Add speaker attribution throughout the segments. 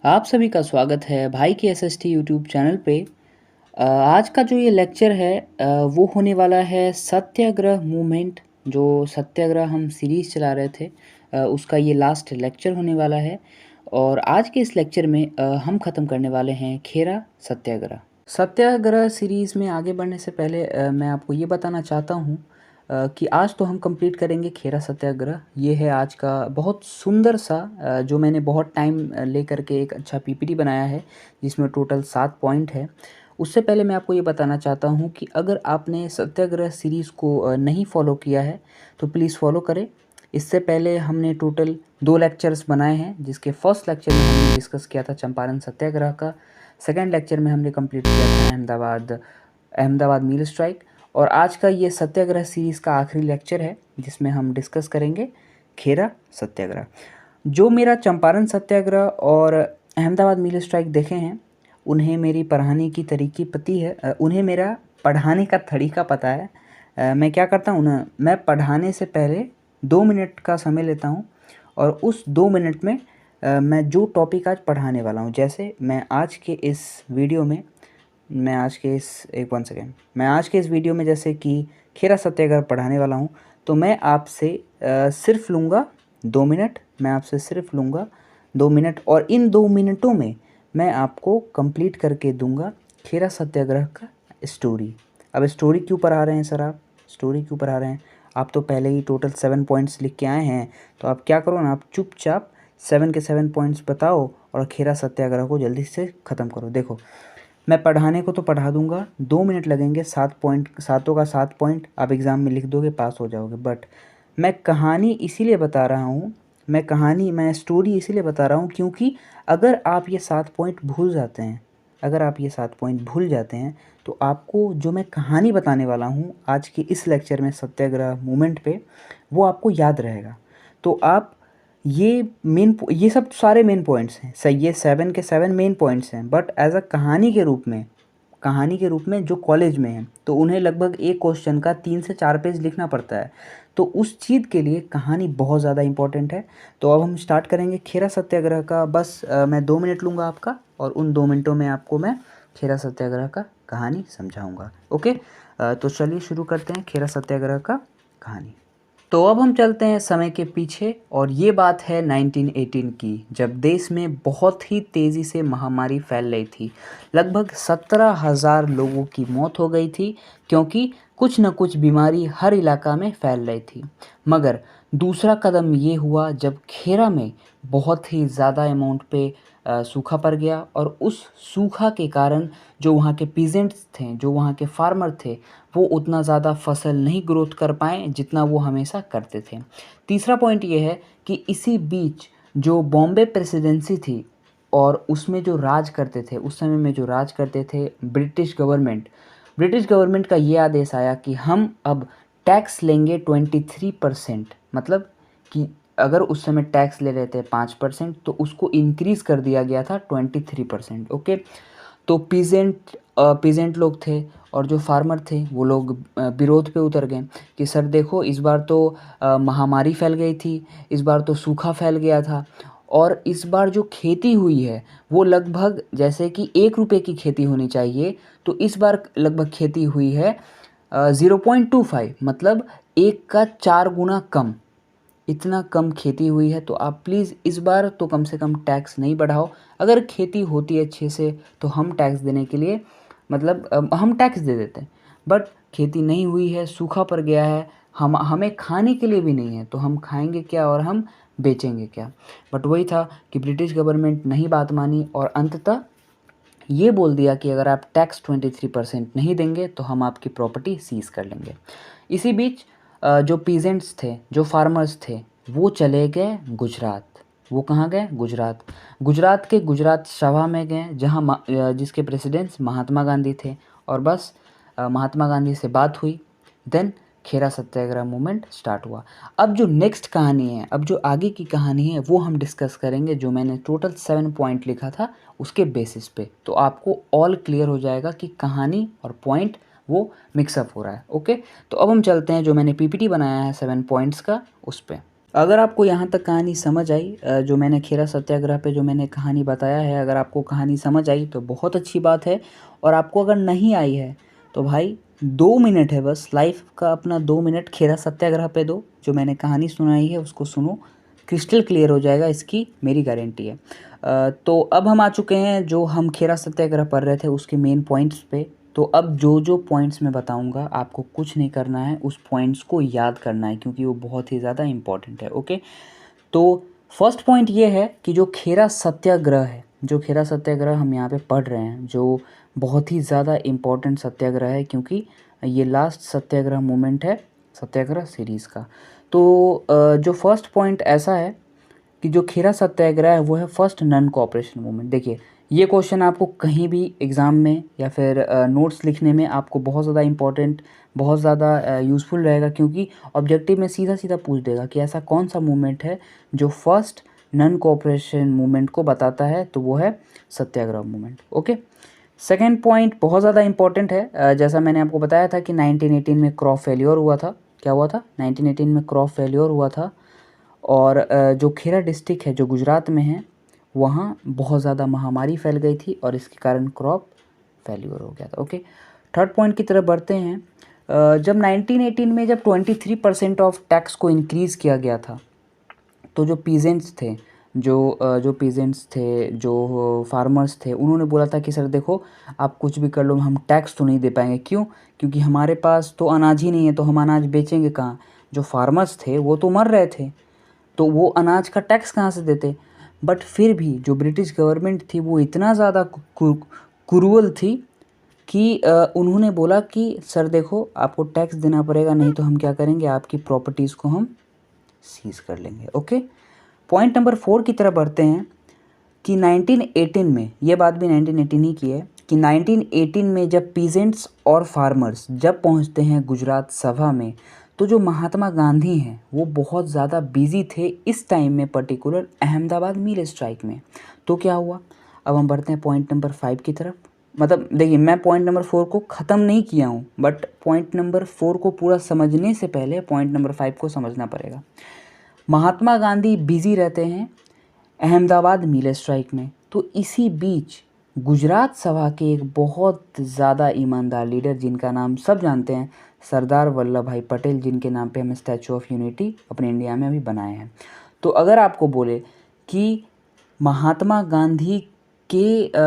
Speaker 1: आप सभी का स्वागत है भाई के एसएसटी यूट्यूब चैनल पे। आज का जो ये लेक्चर है वो होने वाला है सत्याग्रह मूवमेंट। जो सत्याग्रह हम सीरीज़ चला रहे थे उसका ये लास्ट लेक्चर होने वाला है। और आज के इस लेक्चर में हम ख़त्म करने वाले हैं खेरा सत्याग्रह। सत्याग्रह सीरीज़ में आगे बढ़ने से पहले मैं आपको ये बताना चाहता हूँ कि आज तो हम कंप्लीट करेंगे खेरा सत्याग्रह। ये है आज का बहुत सुंदर सा जो मैंने बहुत टाइम लेकर के एक अच्छा पीपीटी बनाया है जिसमें टोटल 7 पॉइंट है। उससे पहले मैं आपको ये बताना चाहता हूँ कि अगर आपने सत्याग्रह सीरीज़ को नहीं फॉलो किया है तो प्लीज़ फॉलो करें। इससे पहले हमने टोटल 2 लेक्चर्स बनाए हैं, जिसके फर्स्ट लेक्चर में हमने डिस्कस किया था चंपारण सत्याग्रह का। सेकेंड लेक्चर में हमने कंप्लीट किया था अहमदाबाद मील स्ट्राइक। और आज का ये सत्याग्रह सीरीज़ का आखिरी लेक्चर है जिसमें हम डिस्कस करेंगे खेरा सत्याग्रह। जो मेरा चंपारण सत्याग्रह और अहमदाबाद मील स्ट्राइक देखे हैं उन्हें मेरी पढ़ाने की तरीकी पती है, उन्हें मेरा पढ़ाने का तरीका पता है। मैं क्या करता हूँ ना, मैं पढ़ाने से पहले 2 मिनट का समय लेता हूँ और उस 2 मिनट में मैं जो टॉपिक आज पढ़ाने वाला हूँ, जैसे मैं आज के इस वीडियो में मैं आज के इस वीडियो में जैसे कि खेरा सत्याग्रह पढ़ाने वाला हूँ, तो मैं आपसे सिर्फ लूँगा 2 मिनट। मैं आपसे सिर्फ लूँगा 2 मिनट और इन 2 मिनटों में मैं आपको कंप्लीट करके दूंगा खेरा सत्याग्रह का स्टोरी। अब स्टोरी क्यों पढ़ा रहे हैं सर, आप स्टोरी क्यों पढ़ा रहे हैं? आप तो पहले ही टोटल 7 पॉइंट्स लिख के आए हैं, तो आप क्या करो ना, आप चुपचाप 7 के 7 पॉइंट्स बताओ और खेरा सत्याग्रह को जल्दी से ख़त्म करो। देखो, मैं पढ़ाने को तो पढ़ा दूंगा, 2 मिनट लगेंगे, 7 पॉइंट, सातों का 7 पॉइंट आप एग्ज़ाम में लिख दोगे, पास हो जाओगे। बट मैं कहानी इसीलिए बता रहा हूँ, मैं स्टोरी इसीलिए बता रहा हूँ क्योंकि अगर आप ये 7 पॉइंट भूल जाते हैं, तो आपको जो मैं कहानी बताने वाला हूँ आज के इस लेक्चर में सत्याग्रह मूवमेंट पे, वो आपको याद रहेगा। तो आप ये सब सारे मेन पॉइंट्स हैं, सही, ये 7 के 7 मेन पॉइंट्स हैं। बट एज अ कहानी के रूप में जो कॉलेज में है तो उन्हें लगभग एक क्वेश्चन का 3 से 4 पेज लिखना पड़ता है, तो उस चीज़ के लिए कहानी बहुत ज़्यादा इंपॉर्टेंट है। तो अब हम स्टार्ट करेंगे खेरा सत्याग्रह का। बस मैं 2 मिनट लूँगा आपका और उन 2 मिनटों में आपको मैं खेरा सत्याग्रह का कहानी समझाऊँगा। ओके, तो चलिए शुरू करते हैं खेरा सत्याग्रह का कहानी। तो अब हम चलते हैं समय के पीछे और ये बात है 1918 की, जब देश में बहुत ही तेज़ी से महामारी फैल रही थी। लगभग 17,000 लोगों की मौत हो गई थी क्योंकि कुछ न कुछ बीमारी हर इलाका में फैल रही थी। मगर दूसरा कदम ये हुआ जब खेरा में बहुत ही ज़्यादा अमाउंट पे सूखा पड़ गया और उस सूखा के कारण जो वहाँ के पीजेंट्स थे, जो वहाँ के फार्मर थे, वो उतना ज़्यादा फसल नहीं ग्रोथ कर पाए जितना वो हमेशा करते थे। तीसरा पॉइंट ये है कि इसी बीच जो बॉम्बे प्रेसिडेंसी थी और उसमें जो राज करते थे, उस समय में जो राज करते थे ब्रिटिश गवर्नमेंट का ये आदेश आया कि हम अब टैक्स लेंगे 23%। मतलब कि अगर उस समय टैक्स ले रहे थे 5% तो उसको इंक्रीज़ कर दिया गया था 23%। ओके, तो पीजेंट लोग थे और जो फार्मर थे वो लोग विरोध पे उतर गए कि सर देखो, इस बार तो महामारी फैल गई थी, इस बार तो सूखा फैल गया था और इस बार जो खेती हुई है वो लगभग, जैसे कि 1 रुपये की खेती होनी चाहिए, तो इस बार लगभग खेती हुई है 0.25, मतलब 1 का 4 गुना कम। इतना कम खेती हुई है, तो आप प्लीज़ इस बार तो कम से कम टैक्स नहीं बढ़ाओ। अगर खेती होती है अच्छे से तो हम टैक्स देने के लिए, मतलब हम टैक्स दे देते हैं, बट खेती नहीं हुई है, सूखा पड़ गया है, हमें खाने के लिए भी नहीं है, तो हम खाएंगे क्या और हम बेचेंगे क्या? बट वही था कि ब्रिटिश गवर्नमेंट नहीं बात मानी और अंततः ये बोल दिया कि अगर आप टैक्स 23% नहीं देंगे तो हम आपकी प्रॉपर्टी सीज़ कर लेंगे। इसी बीच जो पीजेंट्स थे, जो फार्मर्स थे, वो चले गए गुजरात। वो कहाँ गए? गुजरात। गुजरात के गुजरात सभा में गए, जहाँ जिसके प्रेसिडेंट्स महात्मा गांधी थे। और बस महात्मा गांधी से बात हुई, देन खेरा सत्याग्रह मूवमेंट स्टार्ट हुआ। अब जो नेक्स्ट कहानी है, अब जो आगे की कहानी है, वो हम डिस्कस करेंगे, जो मैंने टोटल 7 पॉइंट लिखा था उसके बेसिस पे। तो आपको ऑल क्लियर हो जाएगा कि कहानी और पॉइंट वो मिक्सअप हो रहा है। ओके, तो अब हम चलते हैं, जो मैंने पीपीटी बनाया है 7 पॉइंट्स का, उस पे। अगर आपको यहाँ तक कहानी समझ आई, जो मैंने खेरा सत्याग्रह पे जो मैंने कहानी बताया है, अगर आपको कहानी समझ आई तो बहुत अच्छी बात है। और आपको अगर नहीं आई है तो भाई 2 मिनट है बस, लाइफ का अपना 2 मिनट खेरा सत्याग्रह पे दो, जो मैंने कहानी सुनाई है उसको सुनो, क्रिस्टल क्लियर हो जाएगा, इसकी मेरी गारंटी है। तो अब हम आ चुके हैं, जो हम खेरा सत्याग्रह पढ़ रहे थे उसके मेन पॉइंट्स पे। तो अब जो जो पॉइंट्स मैं बताऊंगा आपको कुछ नहीं करना है, उस पॉइंट्स को याद करना है, क्योंकि वो बहुत ही ज़्यादा इम्पॉर्टेंट है। ओके, तो फर्स्ट पॉइंट ये है कि जो खेरा सत्याग्रह है, जो खेरा सत्याग्रह हम यहाँ पे पढ़ रहे हैं, जो बहुत ही ज़्यादा इम्पॉर्टेंट सत्याग्रह है, क्योंकि ये लास्ट सत्याग्रह मूवमेंट है सत्याग्रह सीरीज़ का। तो जो फर्स्ट पॉइंट ऐसा है कि जो खेरा सत्याग्रह है वो है फर्स्ट नॉन कोऑपरेशन मूवमेंट। देखिए, ये क्वेश्चन आपको कहीं भी एग्ज़ाम में या फिर नोट्स लिखने में आपको बहुत ज़्यादा इम्पोर्टेंट, बहुत ज़्यादा यूज़फुल रहेगा, क्योंकि ऑब्जेक्टिव में सीधा सीधा पूछ देगा कि ऐसा कौन सा मूवमेंट है जो फर्स्ट नॉन कोऑपरेशन मूवमेंट को बताता है, तो वो है सत्याग्रह मूवमेंट। ओके, सेकेंड पॉइंट बहुत ज़्यादा इंपॉर्टेंट है। जैसा मैंने आपको बताया था कि 1918 में क्रॉप फेल्योर हुआ था। क्या हुआ था? 1918 में क्रॉप फेल्योर हुआ था। और जो खेरा डिस्ट्रिक्ट है जो गुजरात में है, वहाँ बहुत ज़्यादा महामारी फैल गई थी और इसके कारण क्रॉप फेल्योर हो गया था। ओके, थर्ड पॉइंट की तरफ बढ़ते हैं। जब 1918 में जब 23% ऑफ टैक्स को इंक्रीज़ किया गया था, तो जो पीजेंट्स थे, जो पीजेंट्स थे, जो फार्मर्स थे, उन्होंने बोला था कि सर देखो, आप कुछ भी कर लो, हम टैक्स तो नहीं दे पाएंगे। क्यों? क्योंकि हमारे पास तो अनाज ही नहीं है, तो हम अनाज बेचेंगे कहाँ? जो फार्मर्स थे वो तो मर रहे थे, तो वो अनाज का टैक्स कहाँ से देते? बट फिर भी जो ब्रिटिश गवर्नमेंट थी वो इतना ज़्यादा क्रूअल थी कि उन्होंने बोला कि सर देखो, आपको टैक्स देना पड़ेगा, नहीं तो हम क्या करेंगे, आपकी प्रॉपर्टीज़ को हम सीज कर लेंगे। ओके, पॉइंट नंबर 4 की तरफ बढ़ते हैं कि 1918 में, ये बात भी 1918 ही की है, कि 1918 में जब पीजेंट्स और फार्मर्स जब पहुंचते हैं गुजरात सभा में, तो जो महात्मा गांधी हैं वो बहुत ज़्यादा बिजी थे इस टाइम में, पर्टिकुलर अहमदाबाद मिल स्ट्राइक में। तो क्या हुआ? अब हम बढ़ते हैं पॉइंट नंबर 5 की तरफ। मतलब देखिए, मैं पॉइंट नंबर 4 को ख़त्म नहीं किया हूँ, बट पॉइंट नंबर 4 को पूरा समझने से पहले पॉइंट नंबर 5 को समझना पड़ेगा। महात्मा गांधी बिजी रहते हैं अहमदाबाद मिल स्ट्राइक में, तो इसी बीच गुजरात सभा के एक बहुत ज़्यादा ईमानदार लीडर, जिनका नाम सब जानते हैं, सरदार वल्लभ भाई पटेल, जिनके नाम पे हम स्टैचू ऑफ यूनिटी अपने इंडिया में अभी बनाए हैं। तो अगर आपको बोले कि महात्मा गांधी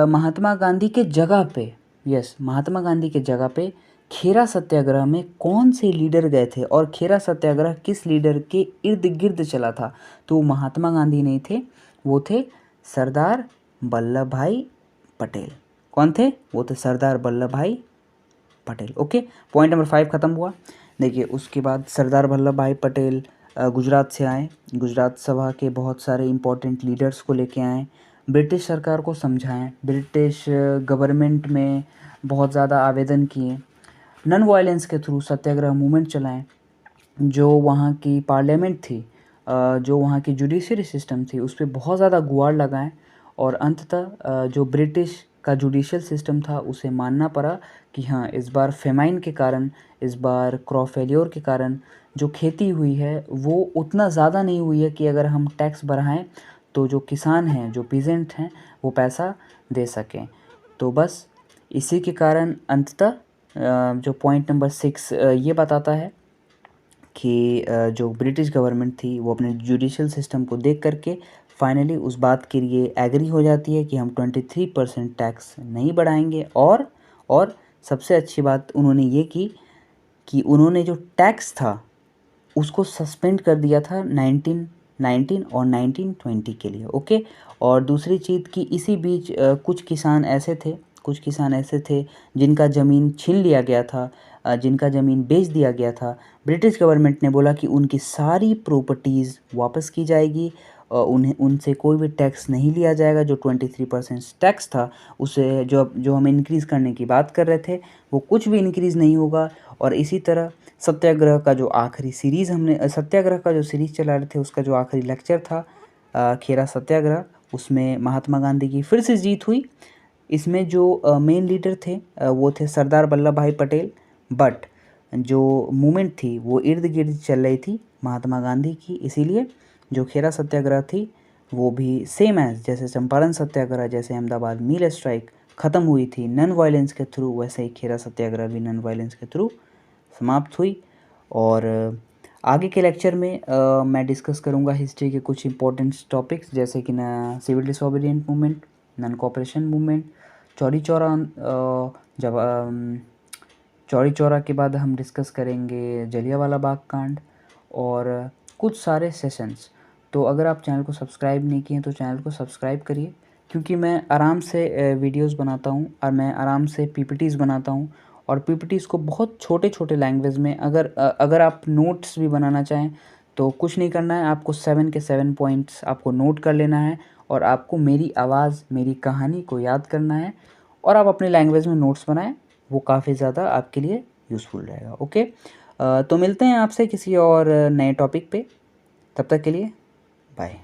Speaker 1: महात्मा गांधी के जगह पे, यस, महात्मा गांधी के जगह पे खेरा सत्याग्रह में कौन से लीडर गए थे और खेरा सत्याग्रह किस लीडर के इर्द गिर्द चला था, तो वो महात्मा गांधी नहीं थे, वो थे सरदार वल्लभ भाई पटेल। कौन थे? वो थे सरदार वल्लभ भाई पटेल। ओके, पॉइंट नंबर 5 ख़त्म हुआ। देखिए, उसके बाद सरदार वल्लभ भाई पटेल गुजरात से आए, गुजरात सभा के बहुत सारे इंपॉर्टेंट लीडर्स को लेके आए, ब्रिटिश सरकार को समझाएं, ब्रिटिश गवर्नमेंट में बहुत ज़्यादा आवेदन किए, नॉन वायलेंस के थ्रू सत्याग्रह मूवमेंट चलाएं, जो वहाँ की पार्लियामेंट थी, जो वहाँ की जुडिशरी सिस्टम थी, उस पर बहुत ज़्यादा गुहार लगाएं, और अंततः जो ब्रिटिश का जुडिशियल सिस्टम था उसे मानना पड़ा कि हाँ, इस बार फेमाइन के कारण, इस बार क्रॉप फेल्योर के कारण जो खेती हुई है वो उतना ज़्यादा नहीं हुई है कि अगर हम टैक्स बढ़ाएं तो जो किसान हैं, जो पीजेंट हैं, वो पैसा दे सकें। तो बस इसी के कारण अंततः जो पॉइंट नंबर 6 ये बताता है कि जो ब्रिटिश गवर्नमेंट थी वो अपने जुडिशियल सिस्टम को देख करके फाइनली उस बात के लिए एग्री हो जाती है कि हम 23% टैक्स नहीं बढ़ाएंगे। और सबसे अच्छी बात उन्होंने ये की कि उन्होंने जो टैक्स था उसको सस्पेंड कर दिया था 1919 और 1920 के लिए। ओके, और दूसरी चीज़ कि इसी बीच कुछ किसान ऐसे थे जिनका ज़मीन छीन लिया गया था, जिनका ज़मीन बेच दिया गया था। ब्रिटिश गवर्नमेंट ने बोला कि उनकी सारी प्रॉपर्टीज़ वापस की जाएगी, उन्हें उनसे कोई भी टैक्स नहीं लिया जाएगा। जो 23% टैक्स था उसे जो हम इंक्रीज़ करने की बात कर रहे थे वो कुछ भी इंक्रीज़ नहीं होगा। और इसी तरह सत्याग्रह का जो आखिरी सीरीज़ सत्याग्रह का जो सीरीज़ चला रहे थे उसका जो आखिरी लेक्चर था खेरा सत्याग्रह, उसमें महात्मा गांधी की फिर से जीत हुई। इसमें जो मेन लीडर थे वो थे सरदार वल्लभ भाई पटेल, बट जो मूवमेंट थी वो इर्द गिर्द चल रही थी महात्मा गांधी की, इसीलिए जो खेरा सत्याग्रह थी वो भी सेम एज जैसे चंपारण सत्याग्रह, जैसे अहमदाबाद मील स्ट्राइक ख़त्म हुई थी नॉन वायलेंस के थ्रू, वैसे ही खेरा सत्याग्रह भी नॉन वायलेंस के थ्रू समाप्त हुई। और आगे के लेक्चर में मैं डिस्कस करूंगा हिस्ट्री के कुछ इंपॉर्टेंट टॉपिक्स, जैसे कि ना civil disobedient movement, non cooperation movement, Chauri Chaura. जब चौरी चौरा के बाद हम डिस्कस करेंगे जलियांवाला बाग कांड और कुछ सारे सेशंस। तो अगर आप चैनल को सब्सक्राइब नहीं किए तो चैनल को सब्सक्राइब करिए, क्योंकि मैं आराम से वीडियोस बनाता हूँ और मैं आराम से पीपीटीज़ बनाता हूँ, और पीपीटीज़ को बहुत छोटे छोटे लैंग्वेज में अगर आप नोट्स भी बनाना चाहें तो कुछ नहीं करना है, आपको 7 के 7 पॉइंट्स आपको नोट कर लेना है और आपको मेरी आवाज़ मेरी कहानी को याद करना है और आप अपने लैंग्वेज में नोट्स बनाएं, वो काफ़ी ज़्यादा आपके लिए यूज़फुल रहेगा। ओके, तो मिलते हैं आपसे किसी और नए टॉपिक पे, तब तक के लिए बाय।